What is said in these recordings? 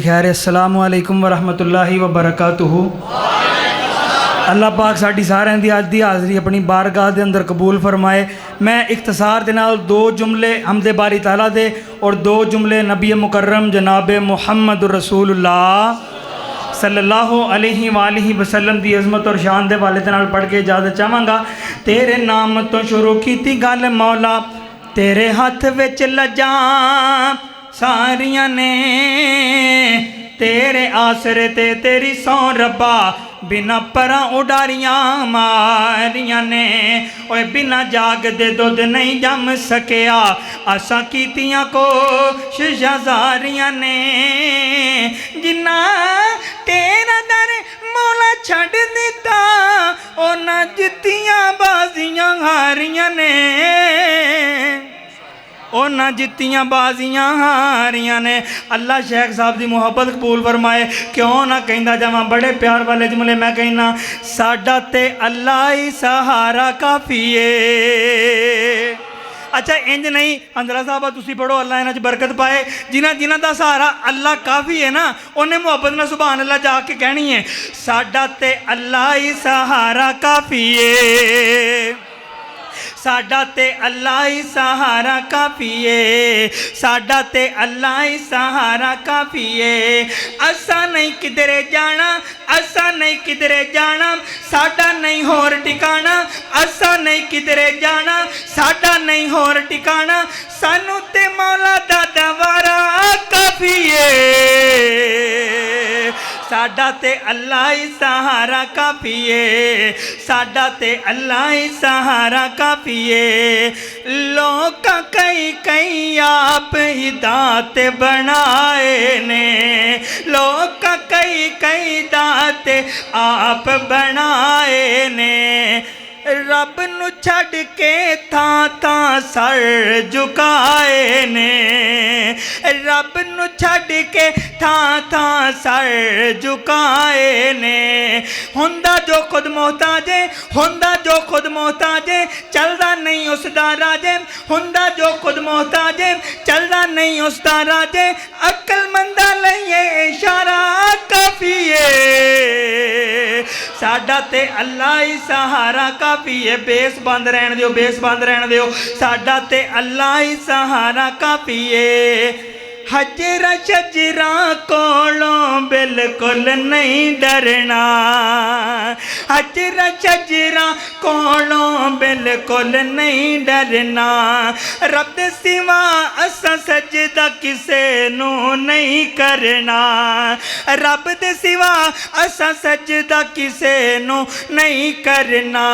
खैर अस्सलामु अलैकुम वरहमतुल्लाहि वबरकातुहू। अल्लाह पाक साडी सारिਆਂ ਦੀ ਅੱਜ ਦੀ ਹਾਜ਼ਰੀ अपनी बारगाह के अंदर कबूल फरमाए। मैं इख्तसार के नाल दो जुमले हमदे बारी ताला दे और दो जुमले नबी मुकर्रम जनाब मुहम्मद रसूलुल्लाह सल्लल्लाहु अलैहि वालिहि वसल्लम की अजमत और शान के वाले नाल पढ़ के इजाजत चाहांगा। तेरे नाम तो शुरू की गल मौला, तेरे हाथ विच लजा सारियां ने, तेरे आसरे ते तेरी सौ रब्बा, बिना परा उडारियां मारियां ने। ओए बिना जाग दे दुध नहीं जम सकिया, आसा कीतियां कोशिशां जारियां ने। जिन्ना तेरा दर मौला छड़ दिता, उन्हां जित्तियां बाजियां हारियां ने। उन्हां जित्तियां बाजियां हारियां ने। अल्लाह शेख साहब की मुहब्बत कबूल फरमाए। क्यों ना कहता जावां बड़े प्यार वाले जुमले मैं कहना, साडा ते अल्लाह ही सहारा काफ़ी है। अच्छा इंज नहीं अंदरा साहब तुसी पढ़ो, अल्लाह इन्हां च बरकत पाए। जिन्हां दा सहारा अल्लाह काफ़ी है ना, उन्हें मुहब्बत नाल सुभान अल्लाह जाके कहनी है, साडा ते अल्लाह ही सहारा काफ़ी है। साडा ते अल्लाह ही सहारा काफ़ी है, साडा ते अल्लाह ही सहारा काफ़ी है। असा नहीं किधरे जाना, असा नहीं किधरे जाना, साडा नहीं होर ठिकाना। असा नहीं किधरे जाना, साडा नहीं होर ठिकाना, सानू ते मौला दा दवारा काफ़ी है। साडा ते अल्लाह ही सहारा काफ़ी है, साडा ते अल्लाह ही सहारा काफ़ी है। लोग कई कई आप ही दाते बनाए ने, लोग कई कई दाते आप बनाए ने। रब नू छड़ के थां थां सर झुकाए ने, रब नू छड़ के थां थां सर झुकाए ने। हुंदा जो खुद मोहताजे, हुंदा जो खुद मोहताजे, चलदा नहीं उसदा राजे। हुंदा जो खुद मोहताजे, चलदा नहीं उसदा राजे। अक्लमंदा लइए इशारा काफ़ी है, साडा ते अल्लाह ही सहारा काफ़ी है। बेस बंद रहन दियो, बेस बंद रहन दियो। साडा ते अल्लाह ही सहारा काफ़ी है। हजरा शजरा कोलों बिल्कुल नहीं डरना, हजरा शजरा कोलों बिल्कुल नहीं डरना। रब दे सिवा असा सजदा किसे नू नहीं करना, रब दे सिवा असा सजदा किसे नू नहीं करना।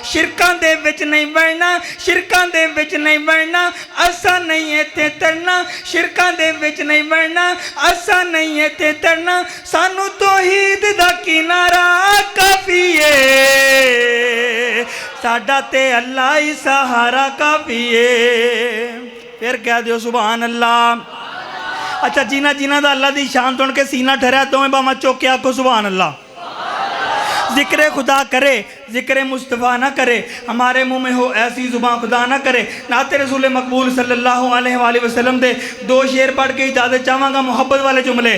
शिरकां दे विच नहीं बढ़ना, शिरकां दे विच नहीं बढ़ना, असा नहीं इत्थे तरना। शिरकां दे विच नहीं बढ़ना, असा नहीं इत्थे तरना, सानू तौहीद दा किनारा काफ़ी है। साडा ते अल्लाह ही सहारा काफ़ी है। फिर कह दियो सुभान अल्लाह। अच्छा जिन्हां दा अल्लाह दी शान सुन के सीना ठहरा, दोवें बावां चुक के आखो सुभान अल्लाह। जिक्र खुदा करे, जिक्र मुस्तफ़ा ना करे, हमारे मुँह में हो ऐसी ज़ुबान खुदा ना करे। नाते रसूल मकबूल सल्लल्लाहु अलैहि वसल्लम दे दो शेर पढ़ के इजाज़त चाहांगा, मोहब्बत वाले जुमले।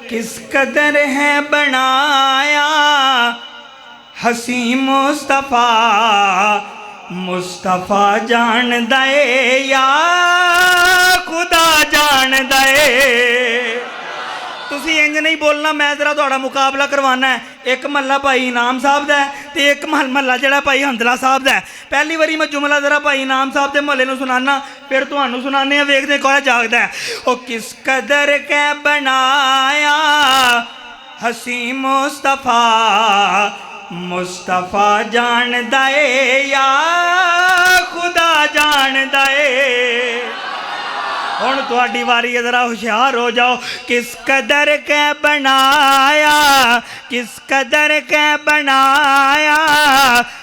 किस कदर है बनाया हसी मुस्तफ़ा, मुस्तफ़ा जान दे या खुदा जान दे। तुसी इंज नहीं बोलना, मैं जरा थोड़ा मुकाबला करवाना है। एक महला भाई इनाम साहब का है तो एक महला जरा भाई हंदला साहब का है। पहली बारी मैं जुमला जरा भाई इनाम साहब के महले में सुनाना, फिर तुहानू सुनाने हैं, वेखते कौन जागदा है। ओ किस कदर कै बनाया हसी मुस्तफ़ा, मुस्तफ़ा जान दे या खुदा जान दे। हुण तुहाडी वारी है, जरा होशियार हो जाओ। किस कदर कै बनाया, किस कदर कै बनाया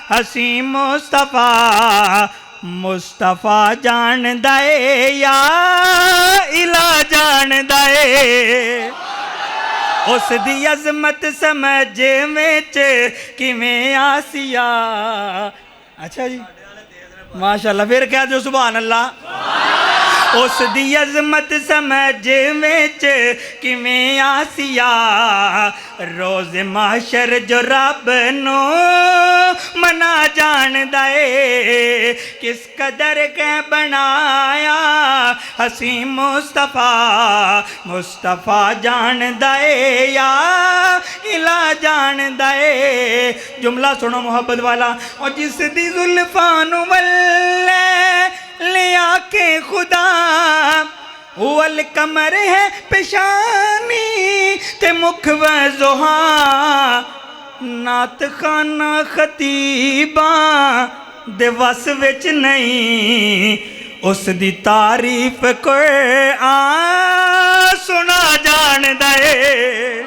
हसी मुस्तफ़ा, मुस्तफ़ा जान दे या इला जान दे। उस दी अजमत समझ विच किवें आसिया। अच्छा जी माशाअल्लाह। फिर कह दो सुभान अल्लाह। उस दी अजमत समझ विच किवें आसिया रोज़ माशर जो रब नो मना जानदा ए किस कदर कै बनाया हसी मुस्तफ़ा मुस्तफ़ा जानदा ए या इला जानदा ए। जुमला सुनो मोहब्बत वाला। और जिस दी जुल्फान वल्ले ले आके खुदा वल कमर है पेशानी ते मुख वज़ोहा नात खाना खतीबा दे वस विच नहीं उस दी तारीफ कुरआन सुना जानदा ए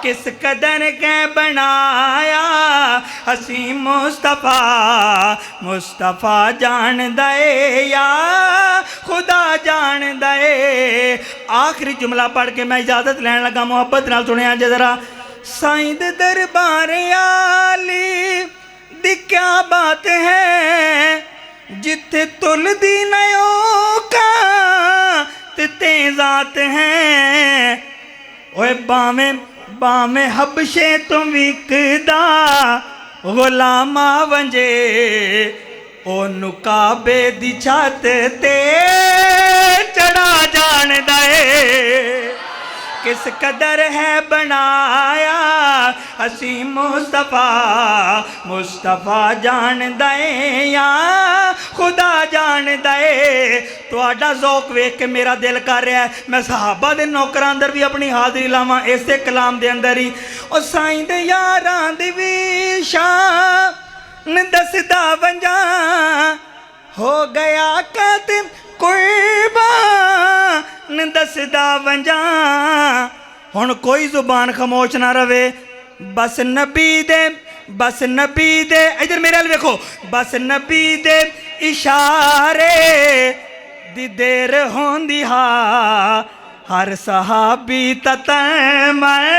किस कदर कै बनाया हसी मुस्तफ़ा मुस्तफ़ा जानदा ए या खुदा जानदा ए। आखिरी जुमला पढ़ के मैं इजाज़त लैन लगा। मुहब्बत नाल सुनिया जे जरा। साईं दे दरबार आली दी क्या बात है जिथे तुल दी नयो का ते तेजात हैं ओए बावें बावें हबशे तो विकदा गुलामा वंजे ओ नुकाबे दी छत ते चढ़ा जानदा ए किस कदर है बनाया हसी मुस्तफ़ा मुस्तफ़ा जानदा ए या खुदा जानदा ए। तुहाडा ज़ौक वेख के मेरा दिल कर रहा है मैं सहाबा दे नौकरां अंदर भी अपनी हाज़री लावां इसे कलाम दे अंदर ही। और साईं दे यारां दी भी शान दसदा वंजा हो गया कातिम कुर्बान दसदा वंजा। हुण कोई जुबान खामोश ना रवे बस नबी दे इधर मेरे हाल देखो बस नबी दे इशारे दी देर होंदी हा हर सहाबी ततै मैं